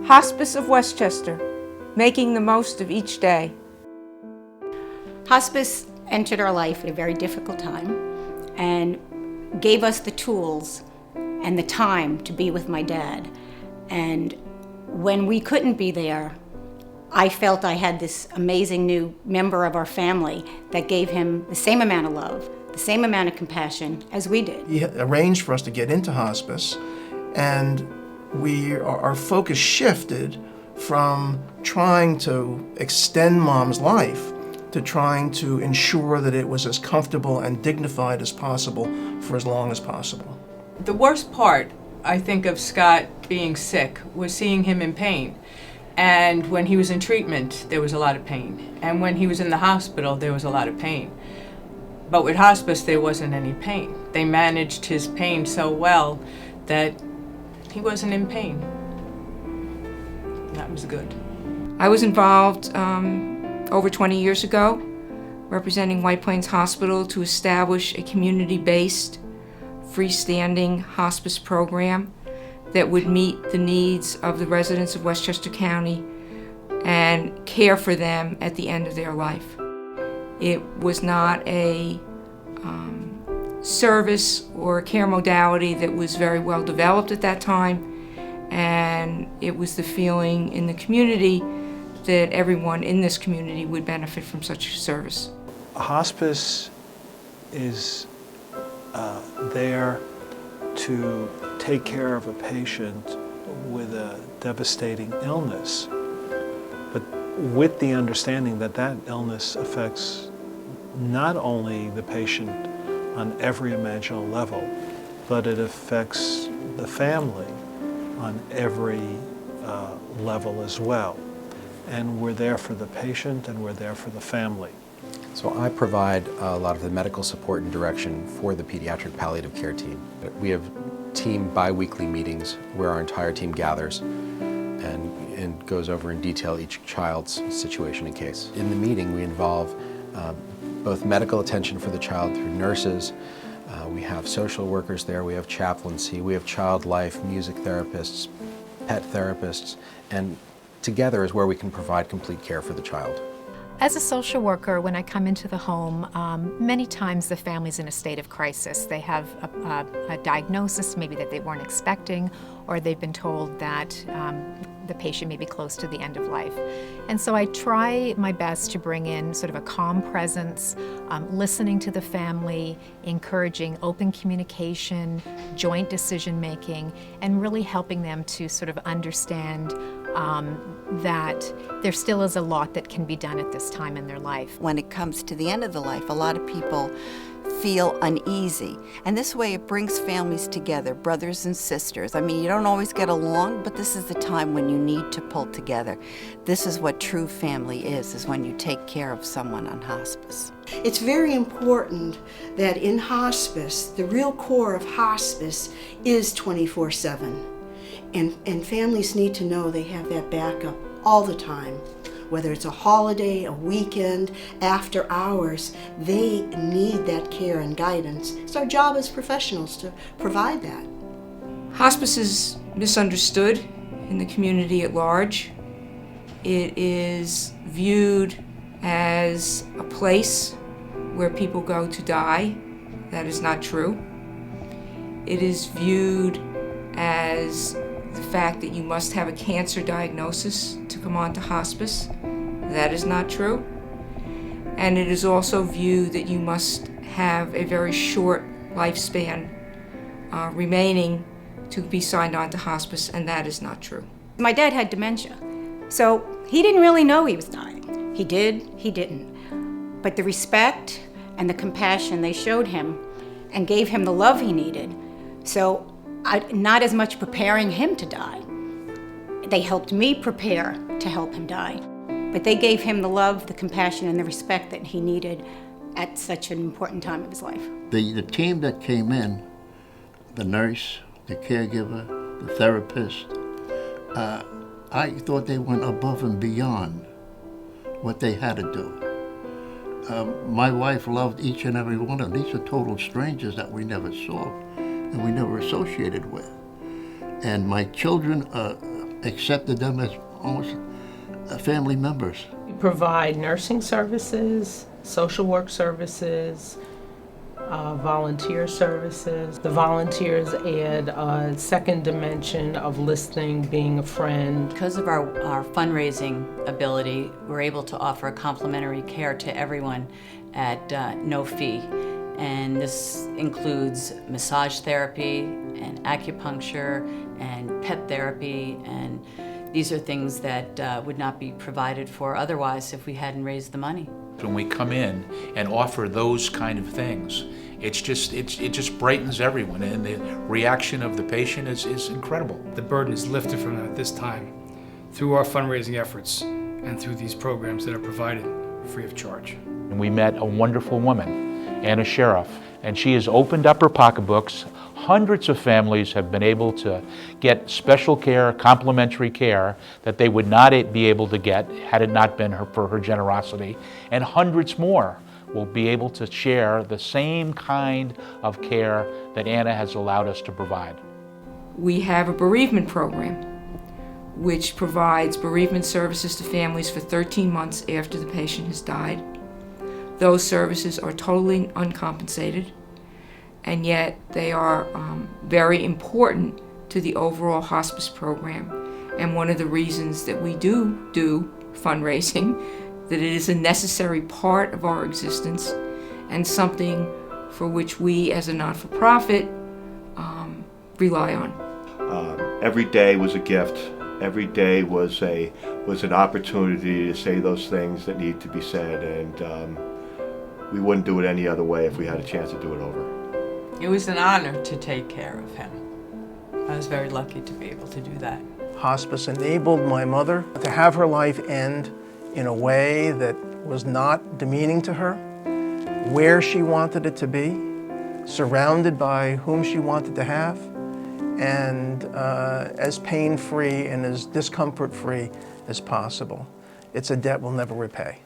Hospice of Westchester, making the most of each day. Hospice entered our life at a very difficult time and gave us the tools and the time to be with my dad. And when we couldn't be there, I felt I had this amazing new member of our family that gave him the same amount of love, the same amount of compassion as we did. He arranged for us to get into hospice, and our focus shifted from trying to extend Mom's life to trying to ensure that it was as comfortable and dignified as possible for as long as possible. The worst part, I think, of Scott being sick was seeing him in pain. And when he was in treatment, there was a lot of pain. And when he was in the hospital, there was a lot of pain. But with hospice, there wasn't any pain. They managed his pain so well that he wasn't in pain. That was good. I was involved over 20 years ago, representing White Plains Hospital to establish a community-based, freestanding hospice program that would meet the needs of the residents of Westchester County and care for them at the end of their life. It was not a service or a care modality that was very well developed at that time, and it was the feeling in the community that everyone in this community would benefit from such service. Hospice is there to take care of a patient with a devastating illness, but with the understanding that that illness affects not only the patient on every imaginable level, but it affects the family on every level as well. And we're there for the patient and we're there for the family. So I provide a lot of the medical support and direction for the pediatric palliative care team. We have team bi-weekly meetings where our entire team gathers and goes over in detail each child's situation and case. In the meeting, we involve both medical attention for the child through nurses. We have social workers there, we have chaplaincy, we have child life, music therapists, pet therapists, and together is where we can provide complete care for the child. As a social worker, when I come into the home, many times the family's in a state of crisis. They have a diagnosis maybe that they weren't expecting, or they've been told that the patient may be close to the end of life. And so I try my best to bring in sort of a calm presence, listening to the family, encouraging open communication, joint decision making, and really helping them to sort of understand that there still is a lot that can be done at this time in their life. When it comes to the end of the life, a lot of people feel uneasy. And this way it brings families together, brothers and sisters. I mean, you don't always get along, but this is the time when you need to pull together. This is what true family is when you take care of someone on hospice. It's very important that in hospice, the real core of hospice is 24/7. And families need to know they have that backup all the time. Whether it's a holiday, a weekend, after hours, they need that care and guidance. It's our job as professionals to provide that. Hospice is misunderstood in the community at large. It is viewed as a place where people go to die. That is not true. It is viewed as the fact that you must have a cancer diagnosis to come on to hospice. That is not true. And it is also viewed that you must have a very short lifespan remaining to be signed on to hospice, and that is not true. My dad had dementia, so he didn't really know he was dying. He did, he didn't. But the respect and the compassion they showed him and gave him the love he needed, so not as much preparing him to die. They helped me prepare to help him die. But they gave him the love, the compassion, and the respect that he needed at such an important time of his life. The team that came in, the nurse, the caregiver, the therapist, I thought they went above and beyond what they had to do. My wife loved each and every one of them. These are total strangers that we never saw and we never associated with. And my children accepted them as almost family members. We provide nursing services, social work services, volunteer services. The volunteers add a second dimension of listening, being a friend. Because of our fundraising ability, we're able to offer complimentary care to everyone at no fee. And this includes massage therapy and acupuncture and pet therapy, and these are things that would not be provided for otherwise if we hadn't raised the money. When we come in and offer those kind of things, it just brightens everyone, and the reaction of the patient is incredible. The burden is lifted from them at this time through our fundraising efforts and through these programs that are provided free of charge. And we met a wonderful woman, Anna Sheriff, and she has opened up her pocketbooks. Hundreds of families have been able to get special care, complimentary care that they would not be able to get had it not been for her generosity, and hundreds more will be able to share the same kind of care that Anna has allowed us to provide. We have a bereavement program which provides bereavement services to families for 13 months after the patient has died. Those services are totally uncompensated, and yet they are very important to the overall hospice program. And one of the reasons that we do fundraising, that it is a necessary part of our existence and something for which we as a not-for-profit rely on. Every day was a gift. Every day was an opportunity to say those things that need to be said, and we wouldn't do it any other way if we had a chance to do it over. It was an honor to take care of him. I was very lucky to be able to do that. Hospice enabled my mother to have her life end in a way that was not demeaning to her, where she wanted it to be, surrounded by whom she wanted to have, and as pain-free and as discomfort-free as possible. It's a debt we'll never repay.